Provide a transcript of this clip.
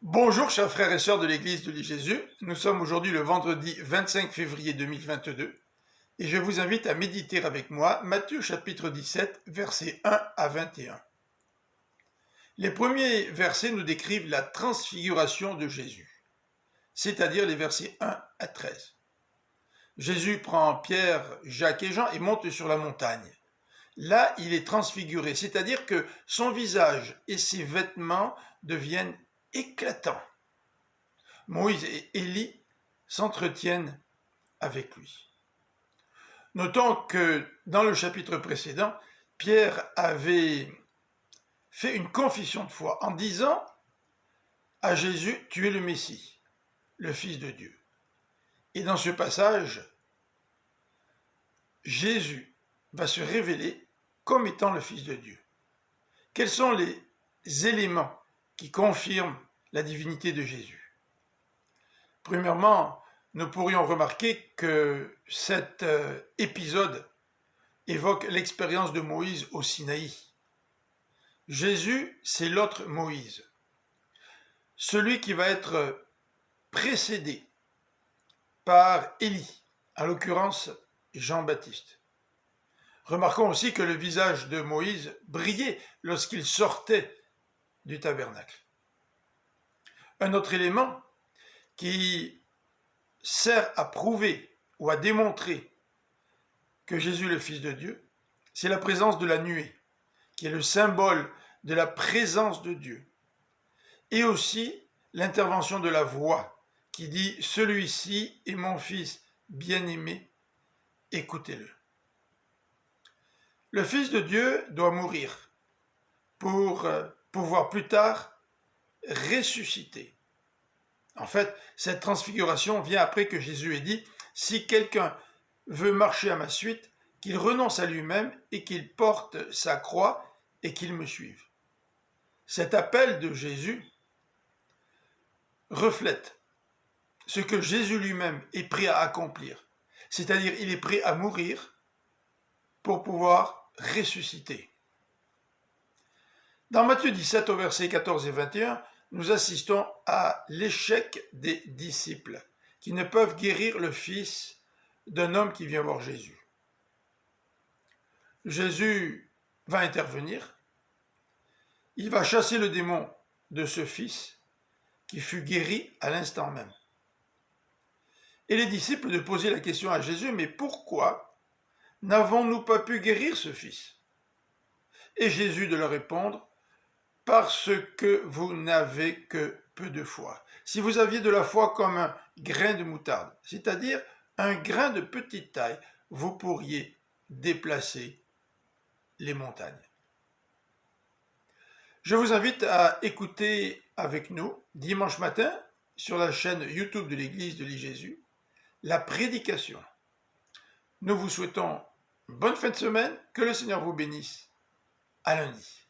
Bonjour chers frères et sœurs de l'Église de Jésus, nous sommes aujourd'hui le vendredi 25 février 2022 et je vous invite à méditer avec moi Matthieu chapitre 17 versets 1 à 21. Les premiers versets nous décrivent la transfiguration de Jésus, c'est-à-dire les versets 1 à 13. Jésus prend Pierre, Jacques et Jean et monte sur la montagne. Là, il est transfiguré, c'est-à-dire que son visage et ses vêtements deviennent éclatants. Moïse et Élie s'entretiennent avec lui. Notons que dans le chapitre précédent, Pierre avait fait une confession de foi en disant à Jésus, tu es le Messie, le Fils de Dieu. Et dans ce passage, Jésus va se révéler comme étant le Fils de Dieu. Quels sont les éléments qui confirment la divinité de Jésus? Premièrement, nous pourrions remarquer que cet épisode évoque l'expérience de Moïse au Sinaï. Jésus, c'est l'autre Moïse, celui qui va être précédé par Élie, en l'occurrence Jean-Baptiste. Remarquons aussi que le visage de Moïse brillait lorsqu'il sortait du tabernacle. Un autre élément qui sert à prouver ou à démontrer que Jésus est le Fils de Dieu, c'est la présence de la nuée, qui est le symbole de la présence de Dieu. Et aussi l'intervention de la voix, qui dit « Celui-ci est mon Fils bien-aimé, écoutez-le ». Le Fils de Dieu doit mourir pour pouvoir plus tard ressusciter. En fait, cette transfiguration vient après que Jésus ait dit « Si quelqu'un veut marcher à ma suite, qu'il renonce à lui-même et qu'il porte sa croix et qu'il me suive. » Cet appel de Jésus reflète ce que Jésus lui-même est prêt à accomplir, c'est-à-dire il est prêt à mourir pour pouvoir ressusciter. Dans Matthieu 17 au verset 14 et 21, nous assistons à l'échec des disciples qui ne peuvent guérir le fils d'un homme qui vient voir Jésus. Jésus va intervenir, il va chasser le démon de ce fils qui fut guéri à l'instant même. Et les disciples de poser la question à Jésus, mais pourquoi n'avons-nous pas pu guérir ce fils? Et Jésus de leur répondre, parce que vous n'avez que peu de foi. Si vous aviez de la foi comme un grain de moutarde, c'est-à-dire un grain de petite taille, vous pourriez déplacer les montagnes. Je vous invite à écouter avec nous, dimanche matin, sur la chaîne YouTube de l'Église de Jésus, la prédication. Nous vous souhaitons une bonne fin de semaine, que le Seigneur vous bénisse. À lundi.